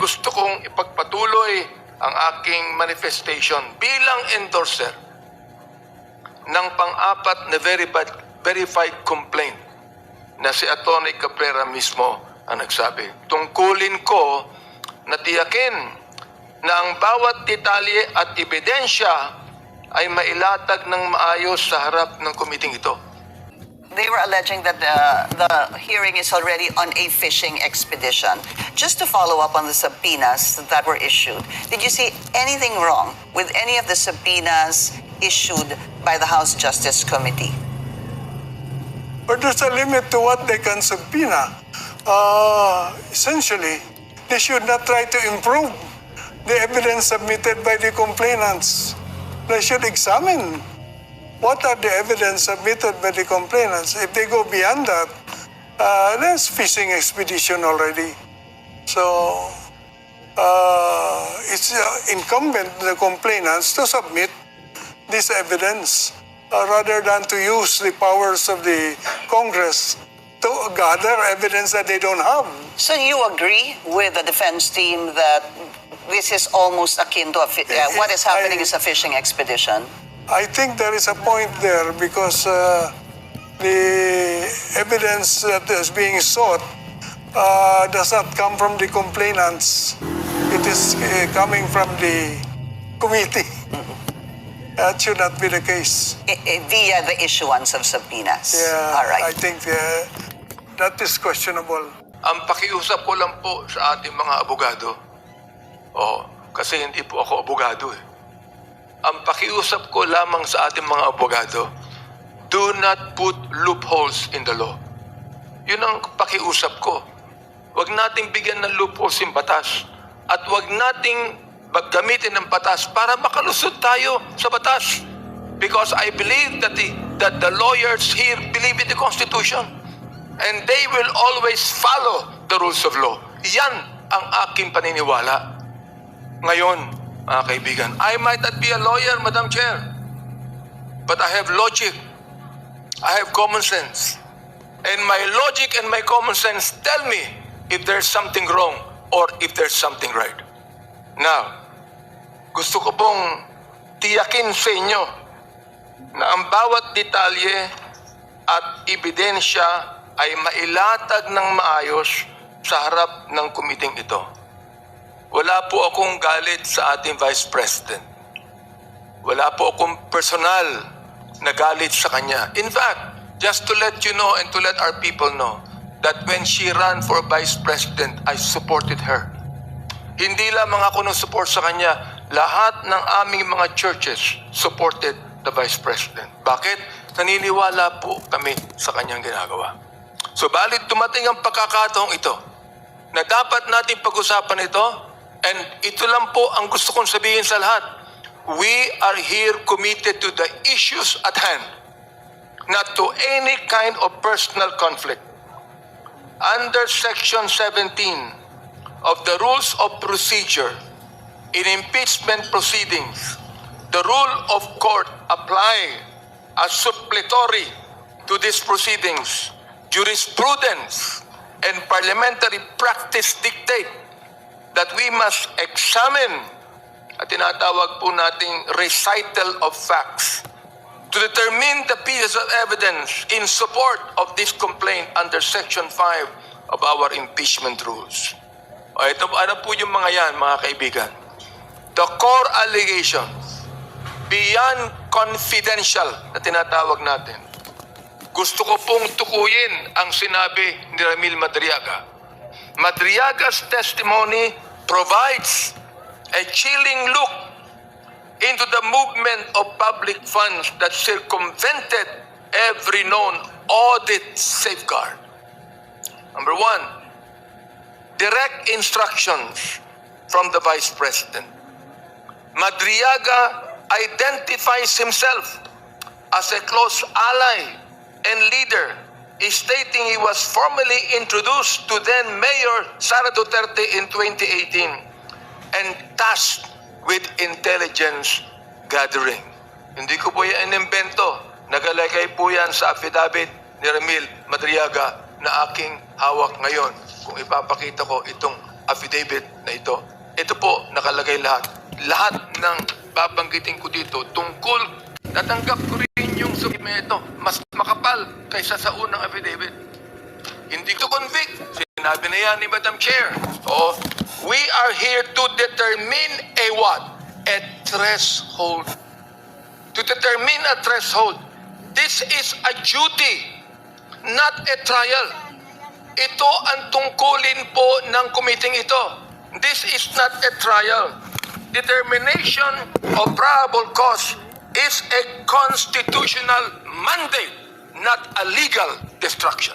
gusto kong ipagpatuloy ang aking manifestation bilang endorser ng pang-apat na verified complaint na si Atty. Cabrera mismo ang nagsabi. Tungkulin ko na tiyakin na ang bawat detalye at ebidensya ay mailatag ng maayos sa harap ng komiting ito. They were alleging that the hearing is already on a fishing expedition. Just to follow up on the subpoenas that were issued, did you see anything wrong with any of the subpoenas issued by the House Justice Committee? But there's a limit to what they can subpoena. Essentially, they should not try to improve the evidence submitted by the complainants. They should examine what are the evidence submitted by the complainants. If they go beyond that, there's fishing expedition already. So, it's incumbent on the complainants to submit this evidence rather than to use the powers of the Congress to gather evidence that they don't have. So you agree with the defense team that this is almost akin to what is happening is a fishing expedition? I think there is a point there because the evidence that is being sought does not come from the complainants. It is coming from the committee. That should not be the case. Via the issuance of subpoenas. Yeah, All right. I think that is questionable. Ang pakiusap ko lang po sa ating mga abogado, kasi hindi po ako abogado eh. Ang pakiusap ko lamang sa ating mga abogado, do not put loopholes in the law. Yun ang pakiusap ko. Huwag nating bigyan ng loopholes yung batas. At huwag nating gamitin ng batas para makalusot tayo sa batas. Because I believe that the lawyers here believe in the Constitution. And they will always follow the rules of law. Yan ang aking paniniwala. Ngayon, mga kaibigan, I might not be a lawyer, Madam Chair, but I have logic. I have common sense. And my logic and my common sense tell me if there's something wrong or if there's something right. Now, gusto ko pong tiyakin sa inyo na ang bawat detalye at ebidensya ay mailatag ng maayos sa harap ng komiting ito. Wala po akong galit sa ating Vice President. Wala po akong personal na galit sa kanya. In fact, just to let you know and to let our people know that when she ran for Vice President, I supported her. Hindi lamang ako nung support sa kanya, lahat ng aming mga churches supported the Vice President. Bakit? Naniniwala po kami sa kanyang ginagawa. So, balit dumating ang pagkakataong ito na dapat natin pag-usapan ito. And ito lang po ang gusto kong sabihin sa lahat. We are here committed to the issues at hand, not to any kind of personal conflict. Under Section 17 of the Rules of Procedure in impeachment proceedings, the rule of court apply as supplementary to these proceedings. Jurisprudence and parliamentary practice dictate that we must examine at tinatawag po nating recital of facts to determine the pieces of evidence in support of this complaint under Section 5 of our impeachment rules. Ito, ano po yung mga yan, mga kaibigan? The core allegations, beyond confidential na tinatawag natin. Gusto ko pong tukuyin ang sinabi ni Ramil Madriaga. Madriaga's testimony provides a chilling look into the movement of public funds that circumvented every known audit safeguard. Number one, direct instructions from the Vice President. Madriaga identifies himself as a close ally and leader, stating he was formally introduced to then Mayor Sara Duterte in 2018 and tasked with intelligence gathering. Hindi ko po yan inimbento. Nagalagay po yan sa affidavit ni Ramil Madriaga na aking hawak ngayon. Kung ipapakita ko itong affidavit na ito. Ito po, nakalagay lahat. Lahat ng babanggitin ko dito tungkol, natanggap ko rin yung ito, mas makapal kaysa sa unang affidavit. Hindi to convict. Sinabi na yan ni Madam Chair. So, we are here to determine a what? A threshold. To determine a threshold. This is a duty, not a trial. Ito ang tungkulin po ng committee ito. This is not a trial. Determination of probable cause is a constitutional mandate, not a legal destruction.